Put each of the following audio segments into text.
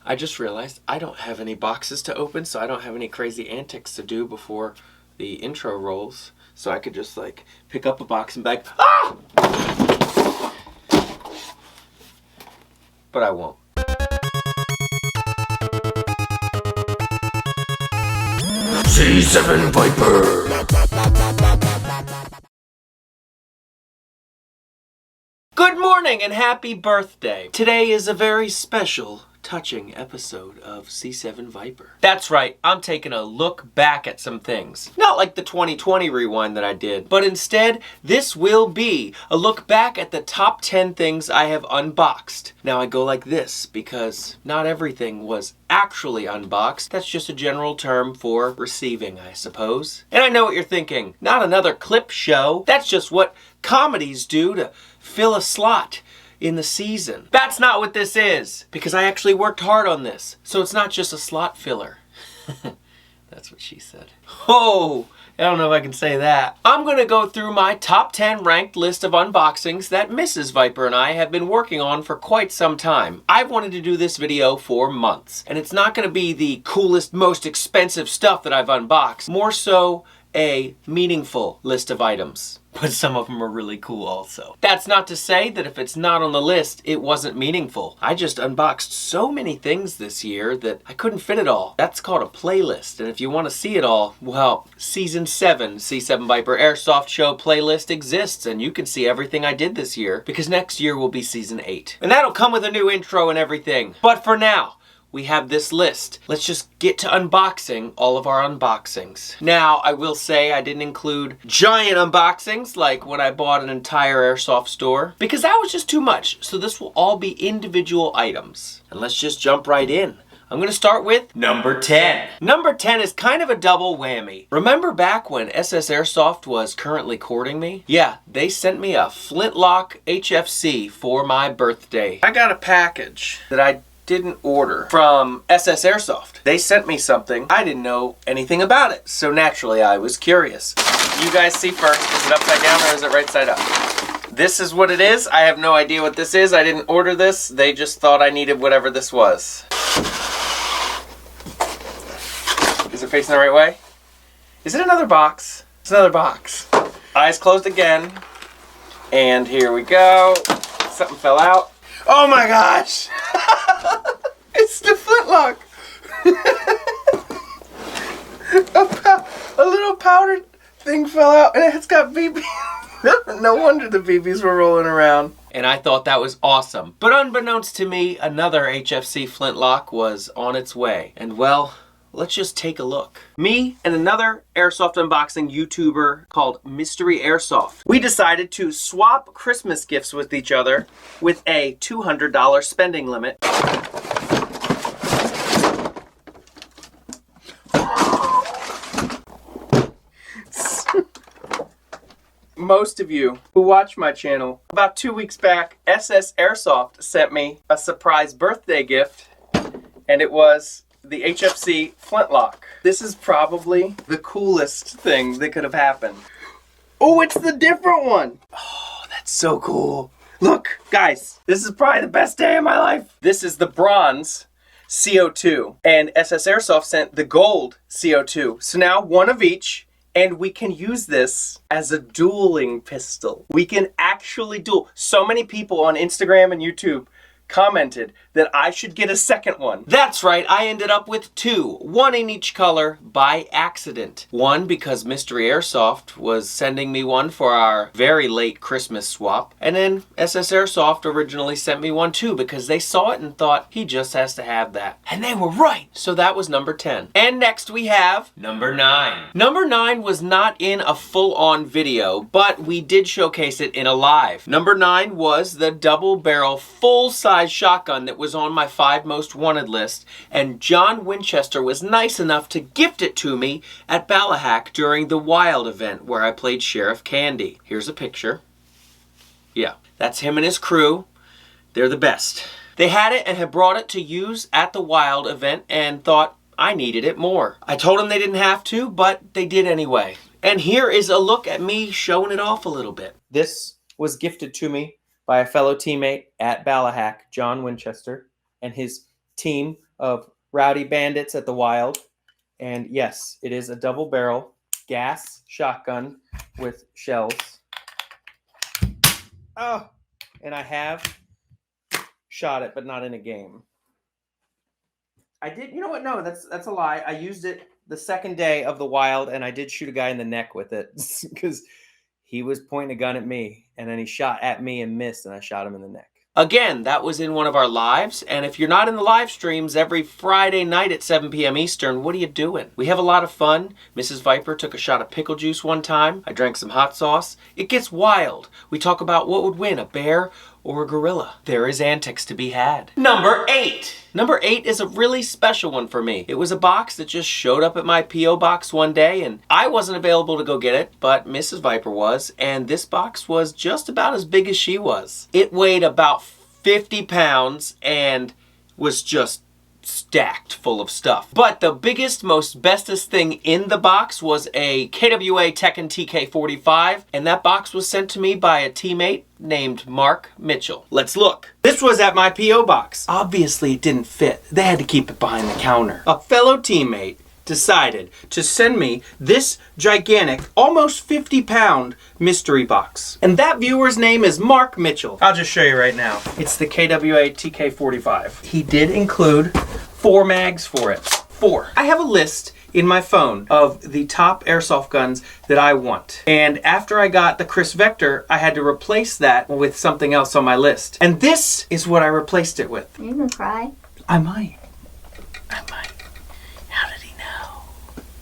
I just realized I don't have any boxes to open, so I don't have any crazy antics to do before the intro rolls. So I could just like pick up a box and be like, ah! But I won't. C7 Viper! Good morning and happy birthday! Today is a very special, touching episode of C7 Viper. That's right, I'm taking a look back at some things. Not like the 2020 rewind that I did, but instead, this will be a look back at the top 10 things I have unboxed. Now I go like this because not everything was actually unboxed. That's just a general term for receiving, I suppose. And I know what you're thinking, not another clip show. That's just what comedies do to fill a slot in the season. That's not what this is, because I actually worked hard on this. So it's not just a slot filler. That's what she said. Oh, I don't know if I can say that. I'm gonna go through my top 10 ranked list of unboxings that Mrs. Viper and I have been working on for quite some time. I've wanted to do this video for months, and it's not gonna be the coolest, most expensive stuff that I've unboxed. More so, a meaningful list of items. But some of them are really cool also. That's not to say that if it's not on the list, it wasn't meaningful. I just unboxed so many things this year that I couldn't fit it all. That's called a playlist. And if you want to see it all, well, Season 7 C7 Viper Airsoft Show playlist exists, and you can see everything I did this year, because next year will be Season 8. And that'll come with a new intro and everything. But for now, we have this list. Let's just get to unboxing all of our unboxings. Now, I will say I didn't include giant unboxings like when I bought an entire Airsoft store, because that was just too much. So this will all be individual items. And let's just jump right in. I'm gonna start with number 10. Number 10 is kind of a double whammy. Remember back when SS Airsoft was currently courting me? Yeah, they sent me a flintlock HFC for my birthday. I got a package that I didn't order from SS Airsoft. They sent me something. I didn't know anything about it, so naturally I was curious. You guys see first, is it upside down or is it right side up? This is what it is. I have no idea what this is. I didn't order this. They just thought I needed whatever this was. Is it facing the right way? Is it another box? It's another box. Eyes closed again. And here we go. Something fell out. Oh my gosh! It's the flintlock! A little powdered thing fell out and it's got BBs. No wonder the BBs were rolling around. And I thought that was awesome. But unbeknownst to me, another HFC flintlock was on its way. And well, let's just take a look. Me and another Airsoft unboxing YouTuber called Mystery Airsoft. We decided to swap Christmas gifts with each other with a $200 spending limit. Most of you who watch my channel, about 2 weeks back, SS Airsoft sent me a surprise birthday gift, and it was the HFC flintlock. This is probably the coolest thing that could have happened. Oh, it's the different one. Oh, that's so cool. Look, guys, this is probably the best day of my life. This is the bronze CO2, and SS Airsoft sent the gold CO2. So now one of each, and we can use this as a dueling pistol. We can actually duel. So many people on Instagram and YouTube commented that I should get a second one. That's right, I ended up with two, one in each color by accident. One because Mystery Airsoft was sending me one for our very late Christmas swap, and then SS Airsoft originally sent me one too because they saw it and thought he just has to have that. And they were right! So that was number 10. And next we have number 9. Number 9 was not in a full-on video, but we did showcase it in a live. Number 9 was the double-barrel full-size shotgun that was on my 5 most wanted list, and John Winchester was nice enough to gift it to me at Ballahack during the Wild event where I played Sheriff Candy. Here's a picture. Yeah, that's him and his crew. They're the best. They had it and had brought it to use at the Wild event and thought I needed it more. I told them they didn't have to, but they did anyway. And here is a look at me showing it off a little bit. This was gifted to me by a fellow teammate at Ballahack, John Winchester, and his team of Rowdy Bandits at the Wild. And yes, it is a double barrel gas shotgun with shells. Oh, and I have shot it, but not in a game. I did, you know what? No, that's a lie. I used it the second day of the Wild, and I did shoot a guy in the neck with it because he was pointing a gun at me, and then he shot at me and missed, and I shot him in the neck. Again, that was in one of our lives, and if you're not in the live streams every Friday night at 7 p.m. Eastern, what are you doing? We have a lot of fun. Mrs. Viper took a shot of pickle juice one time. I drank some hot sauce. It gets wild. We talk about what would win, a bear or a gorilla. There is antics to be had. Number 8. Number 8 is a really special one for me. It was a box that just showed up at my P.O. box one day, and I wasn't available to go get it, but Mrs. Viper was, and this box was just about as big as she was. It weighed about 50 pounds and was just stacked full of stuff. But the biggest, most bestest thing in the box was a KWA Tekken TK45, and that box was sent to me by a teammate named Mark Mitchell. Let's look. This was at my P.O. box. Obviously it didn't fit. They had to keep it behind the counter. A fellow teammate decided to send me this gigantic, almost 50-pound mystery box. And that viewer's name is Mark Mitchell. I'll just show you right now. It's the KWA TK45. He did include 4 mags for it. 4. I have a list in my phone of the top airsoft guns that I want. And after I got the Chris Vector, I had to replace that with something else on my list. And this is what I replaced it with. Are you gonna cry? I might. How did he know?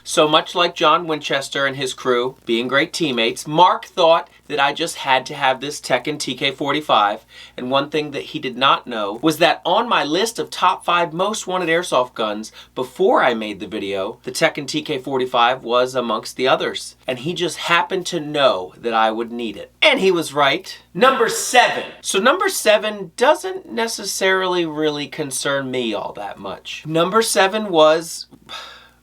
So much like John Winchester and his crew, being great teammates, Mark thought that I just had to have this Tekken TK45, and one thing that he did not know was that on my list of top 5 most wanted airsoft guns before I made the video, the Tekken TK45 was amongst the others. And he just happened to know that I would need it. And he was right. Number 7. So number 7 doesn't necessarily really concern me all that much. Number 7 was,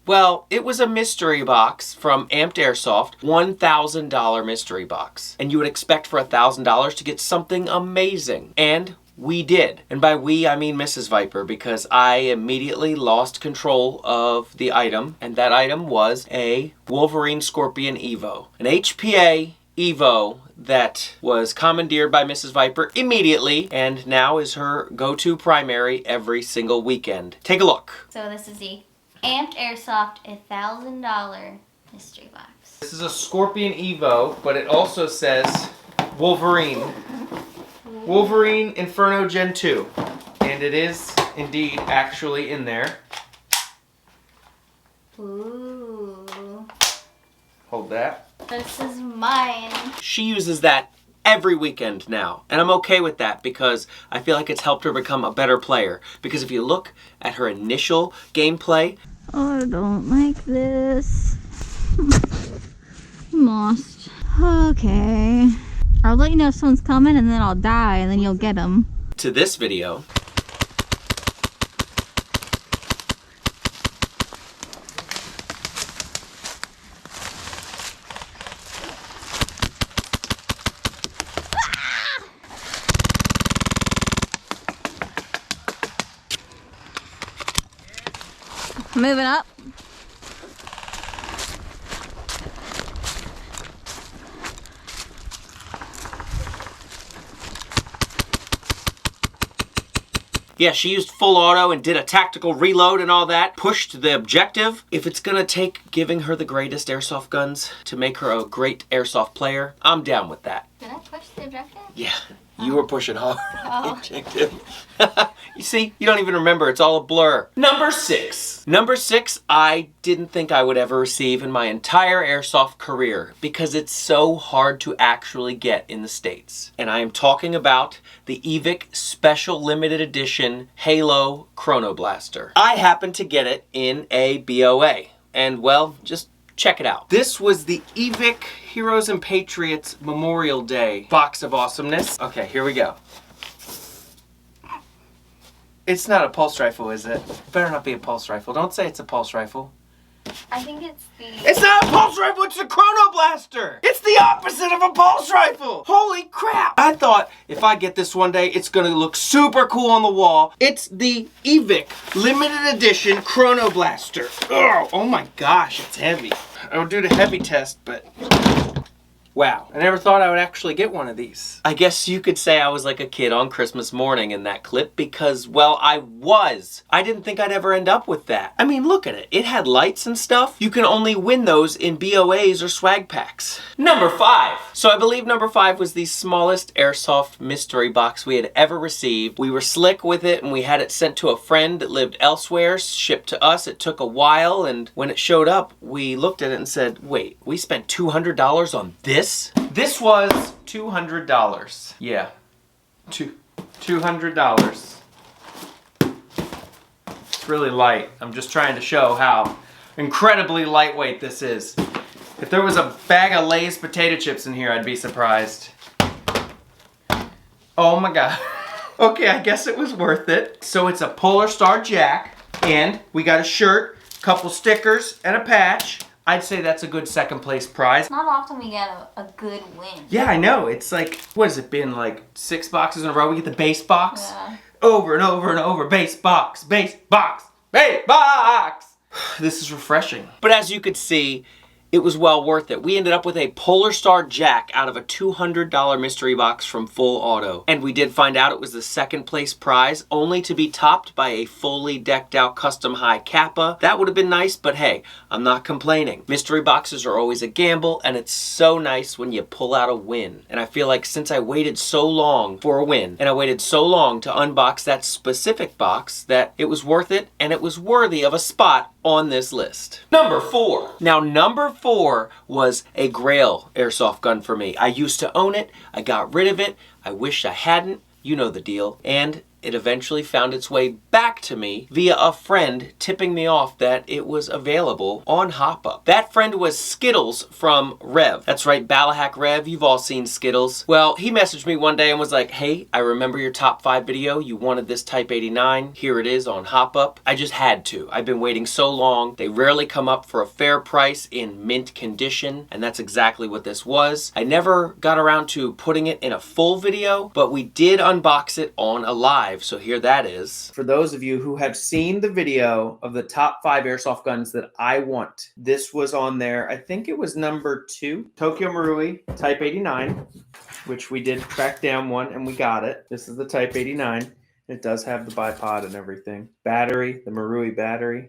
well, it was a mystery box from Amped Airsoft, $1,000 mystery box. And you would expect for $1,000 to get something amazing. And we did. And by we, I mean Mrs. Viper, because I immediately lost control of the item. And that item was a Wolverine Scorpion Evo. An HPA Evo that was commandeered by Mrs. Viper immediately and now is her go-to primary every single weekend. Take a look. So this is the Amped Airsoft $1,000 mystery box. This is a Scorpion Evo, but it also says Wolverine. Wolverine Inferno Gen 2. And it is indeed actually in there. Ooh. Hold that. This is mine. She uses that every weekend now. And I'm okay with that because I feel like it's helped her become a better player. Because if you look at her initial gameplay... Oh, I don't like this. I'm lost. Okay. I'll let you know if someone's coming and then I'll die and then you'll get them. To this video... Moving up. Yeah, she used full auto and did a tactical reload and all that. Pushed the objective. If it's gonna take giving her the greatest airsoft guns to make her a great airsoft player, I'm down with that. Did I push the objective? Yeah, you were pushing hard. Oh. Objective. You see, you don't even remember. It's all a blur. Number 6. Number 6, I didn't think I would ever receive in my entire airsoft career because it's so hard to actually get in the States. And I am talking about the EVIC Special Limited Edition Halo Chrono Blaster. I happened to get it in a BOA. And well, just check it out. This was the EVIC Heroes and Patriots Memorial Day box of awesomeness. Okay, here we go. It's not a pulse rifle, is it? It better not be a pulse rifle. Don't say it's a pulse rifle. I think it's the... It's not a pulse rifle, it's a Chrono Blaster! It's the opposite of a pulse rifle! Holy crap! I thought if I get this one day, it's gonna look super cool on the wall. It's the EVIC limited edition Chrono Blaster. Oh my gosh, it's heavy. I would do the heavy test, but... wow, I never thought I would actually get one of these. I guess you could say I was like a kid on Christmas morning in that clip because, well, I was. I didn't think I'd ever end up with that. I mean, look at it. It had lights and stuff. You can only win those in BOAs or swag packs. Number 5. So I believe number 5 was the smallest Airsoft mystery box we had ever received. We were slick with it and we had it sent to a friend that lived elsewhere, shipped to us. It took a while, and when it showed up, we looked at it and said, wait, we spent $200 on this? This was $200. Yeah, $200. It's really light. I'm just trying to show how incredibly lightweight this is. If there was a bag of Lay's potato chips in here, I'd be surprised. Oh my god. Okay, I guess it was worth it. So it's a Polar Star Jack, and we got a shirt, couple stickers, and a patch. I'd say that's a good second place prize. Not often we get a good win. Yeah, I know. It's like, what has it been, like 6 boxes in a row? We get the base box. Yeah. Over and over and over. Base box, base box, base box. This is refreshing. But as you could see, it was well worth it. We ended up with a Polar Star Jack out of a $200 mystery box from Full Auto. And we did find out it was the second place prize, only to be topped by a fully decked out custom high Kappa. That would have been nice, but hey, I'm not complaining. Mystery boxes are always a gamble, and it's so nice when you pull out a win. And I feel like since I waited so long for a win, and I waited so long to unbox that specific box, that it was worth it, and it was worthy of a spot on this list. Number 4. Now, number 4 was a Grail airsoft gun for me. I used to own it. I got rid of it. I wish I hadn't. You know the deal. And it eventually found its way back to me via a friend tipping me off that it was available on HopUp. That friend was Skittles from Rev. That's right, Balahack Rev. You've all seen Skittles. Well, he messaged me one day and was like, hey, I remember your top 5 video. You wanted this Type 89. Here it is on HopUp. I just had to. I've been waiting so long. They rarely come up for a fair price in mint condition, and that's exactly what this was. I never got around to putting it in a full video, but we did unbox it on a live. So here that is. For those of you who have seen the video of the top 5 airsoft guns that I want, this was on there. I think it was number 2. Tokyo Marui Type 89, which we did track down one and we got it. This is the Type 89. It does have the bipod and everything. Battery, the Marui battery.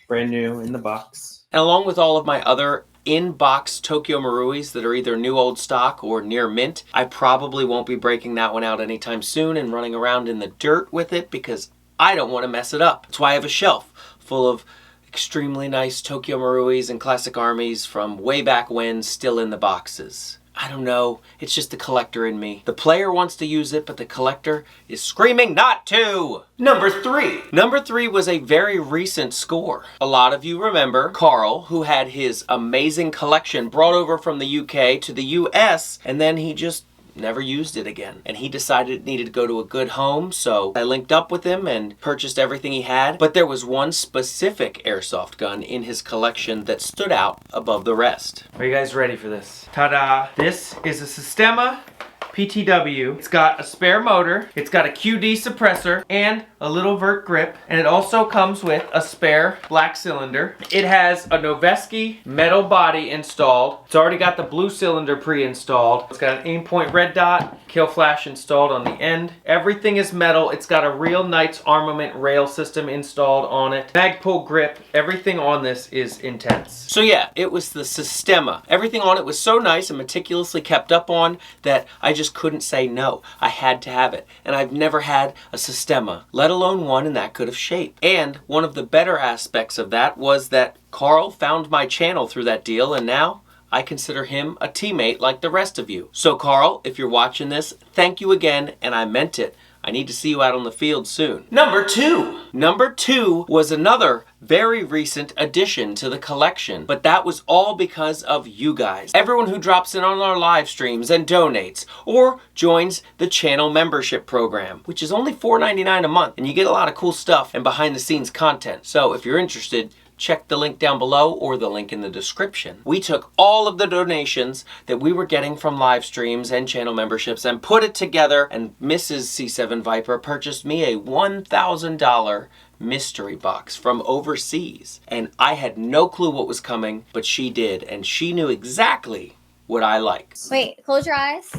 Brand new in the box. And along with all of my other in-box Tokyo Maruis that are either new old stock or near mint, I probably won't be breaking that one out anytime soon and running around in the dirt with it because I don't want to mess it up. That's why I have a shelf full of extremely nice Tokyo Maruis and Classic Armies from way back when still in the boxes. I don't know, it's just the collector in me. The player wants to use it, but the collector is screaming not to! Number 3. Number 3 was a very recent score. A lot of you remember Carl, who had his amazing collection brought over from the UK to the US, and then he just never used it again. And he decided it needed to go to a good home, so I linked up with him and purchased everything he had. But there was one specific airsoft gun in his collection that stood out above the rest. Are you guys ready for this? Ta-da! This is a Systema PTW. It's got a spare motor, it's got a QD suppressor, and a little vert grip, and it also comes with a spare black cylinder. It has a Noveski metal body installed. It's already got the blue cylinder pre-installed. It's got an aim point red dot, kill flash installed on the end. Everything is metal. It's got a real Knights armament rail system installed on it. Mag pull grip. Everything on this is intense. So yeah, it was the Systema. Everything on it was so nice and meticulously kept up on that I just couldn't say no. I had to have it. And I've never had a Systema, let alone one in that good of shape. And one of the better aspects of that was that Carl found my channel through that deal, and now I consider him a teammate like the rest of you. So Carl, if you're watching this, thank you again, and I meant it. I need to see you out on the field soon. Number 2. Number 2 was another very recent addition to the collection, but that was all because of you guys. Everyone who drops in on our live streams and donates, or joins the channel membership program, which is only $4.99 a month, and you get a lot of cool stuff and behind the scenes content. So if you're interested, check the link down below or the link in the description. We took all of the donations that we were getting from live streams and channel memberships and put it together, and Mrs. C7 Viper purchased me a $1,000 mystery box from overseas. And I had no clue what was coming, but she did, and she knew exactly what I like. Wait, close your eyes.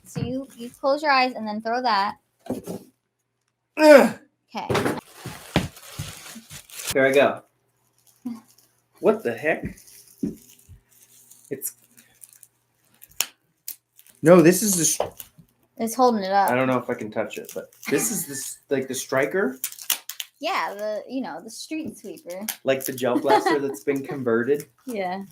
So you close your eyes and then throw that. Ugh. Okay. Here I go. What the heck? No, this is the... It's holding it up. I don't know if I can touch it, but this is this like the striker? Yeah, the street sweeper. Like the gel blaster that's been converted? Yeah.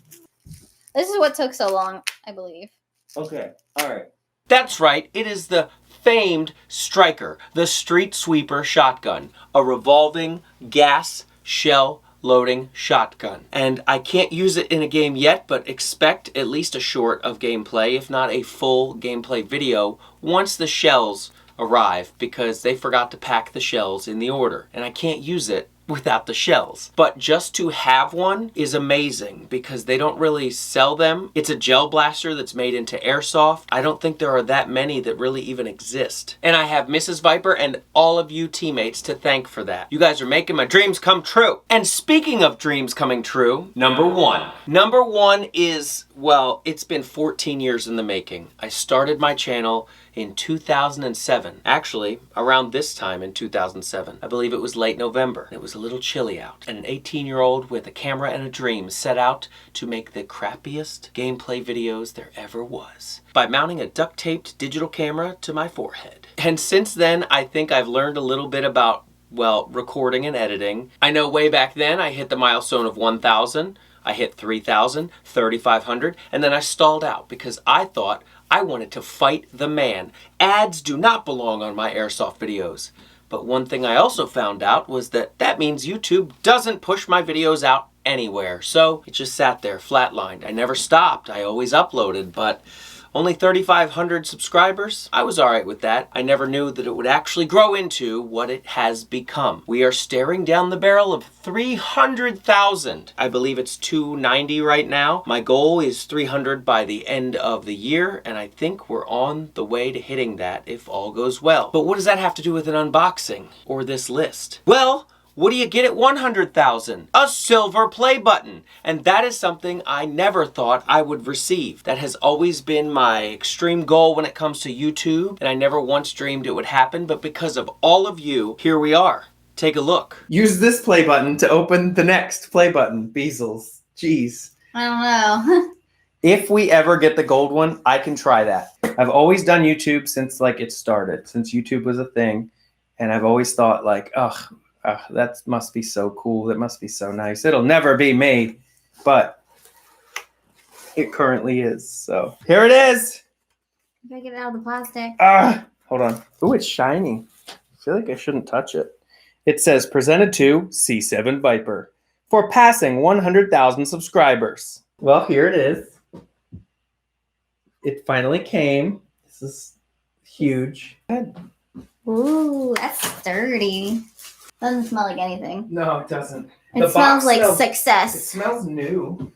This is what took so long, I believe. Okay, all right. That's right, it is the famed Striker, the street sweeper shotgun, a revolving gas shell loading shotgun. And I can't use it in a game yet, but expect at least a short of gameplay, if not a full gameplay video, once the shells arrive, because they forgot to pack the shells in the order, and I can't use it without the shells. But just to have one is amazing because they don't really sell them. It's a gel blaster that's made into Airsoft. I don't think there are that many that really even exist. And I have Mrs. Viper and all of you teammates to thank for that. You guys are making my dreams come true. And speaking of dreams coming true, number one. Number one is, well, it's been 14 years in the making. I started my channel in 2007. Actually, around this time in 2007. I believe it was late November. It was a little chilly out. And an 18-year-old with a camera and a dream set out to make the crappiest gameplay videos there ever was by mounting a duct-taped digital camera to my forehead. And since then, I think I've learned a little bit about, well, recording and editing. I know way back then I hit the milestone of 1,000. I hit 3,000, 3,500, and then I stalled out because I thought I wanted to fight the man. Ads do not belong on my Airsoft videos. But one thing I also found out was that means YouTube doesn't push my videos out anywhere. So it just sat there flatlined. I never stopped. I always uploaded, but only 3,500 subscribers? I was alright with that. I never knew that it would actually grow into what it has become. We are staring down the barrel of 300,000. I believe it's 290 right now. My goal is 300 by the end of the year, and I think we're on the way to hitting that if all goes well. But what does that have to do with an unboxing or this list? Well, what do you get at 100,000? A silver play button. And that is something I never thought I would receive. That has always been my extreme goal when it comes to YouTube, and I never once dreamed it would happen, but because of all of you, here we are. Take a look. Use this play button to open the next play button. Beezels. Jeez. I don't know. If we ever get the gold one, I can try that. I've always done YouTube since like it started, since YouTube was a thing. And I've always thought like, ugh, that must be so cool. That must be so nice. It'll never be me, but it currently is. So here it is. Gotta get it out of the plastic. Hold on. Oh, it's shiny. I feel like I shouldn't touch it. It says presented to C7 Viper for passing 100,000 subscribers. Well, here it is. It finally came. This is huge. Ooh, that's sturdy. Doesn't smell like anything. No, it doesn't. It smells like It success. smells new.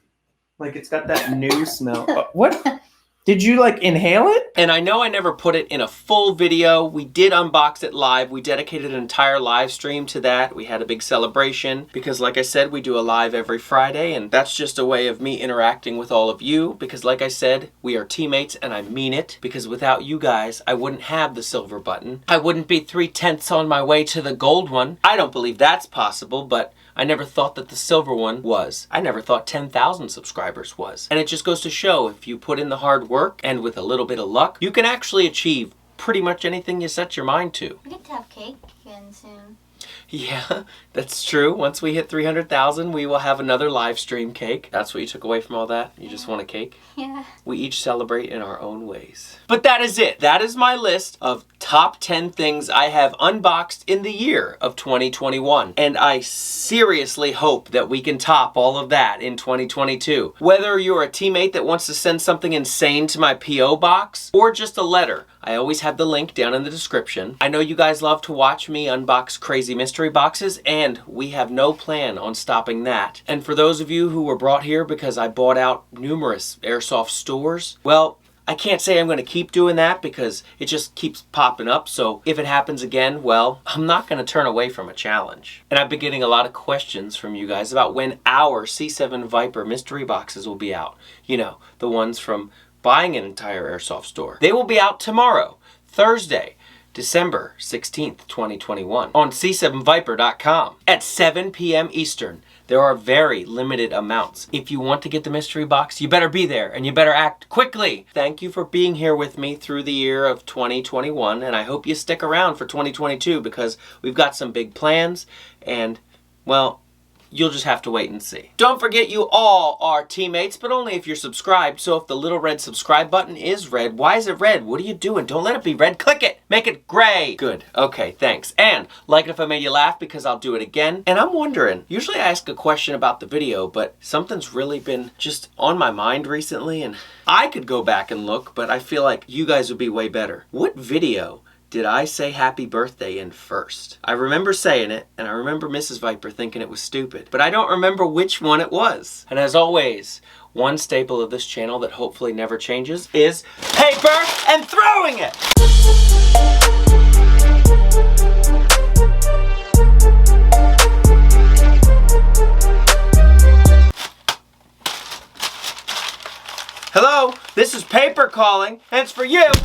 Like it's got that new smell. What? Did you like inhale it? And I know I never put it in a full video. We did unbox it live. We dedicated an entire live stream to that. We had a big celebration because like I said, we do a live every Friday, and that's just a way of me interacting with all of you because like I said, we are teammates, and I mean it, because without you guys, I wouldn't have the silver button. I wouldn't be 3/10 on my way to the gold one. I don't believe that's possible, but I never thought that the silver one was. I never thought 10,000 subscribers was. And it just goes to show, if you put in the hard work and with a little bit of luck, you can actually achieve pretty much anything you set your mind to. We get to have cake again soon. Yeah, that's true. Once we hit 300,000, we will have another live stream cake. That's what you took away from all that? You just want a cake? Yeah. We each celebrate in our own ways. But that is it. That is my list of top 10 things I have unboxed in the year of 2021. And I seriously hope that we can top all of that in 2022. Whether you're a teammate that wants to send something insane to my P.O. box or just a letter, I always have the link down in the description. I know you guys love to watch me unbox crazy mystery boxes, and we have no plan on stopping that. And for those of you who were brought here because I bought out numerous Airsoft stores, well, I can't say I'm going to keep doing that because it just keeps popping up. So if it happens again, well, I'm not going to turn away from a challenge. And I've been getting a lot of questions from you guys about when our C7 Viper mystery boxes will be out. You know, the ones from buying an entire Airsoft store. They will be out tomorrow, Thursday, December 16th, 2021, on c7viper.com at 7 p.m. Eastern. There are very limited amounts. If you want to get the mystery box, you better be there and you better act quickly. Thank you for being here with me through the year of 2021, and I hope you stick around for 2022 because we've got some big plans and, well, you'll just have to wait and see. Don't forget you all are teammates, but only if you're subscribed. So if the little red subscribe button is red, why is it red? What are you doing? Don't let it be red. Click it. Make it gray. Good. Okay, thanks. And like it if I made you laugh because I'll do it again. And I'm wondering, usually I ask a question about the video, but something's really been just on my mind recently, and I could go back and look, but I feel like you guys would be way better. What video did I say happy birthday in first? I remember saying it, and I remember Mrs. Viper thinking it was stupid, but I don't remember which one it was. And as always, one staple of this channel that hopefully never changes is paper and throwing it! Hello, this is Paper calling, and it's for you.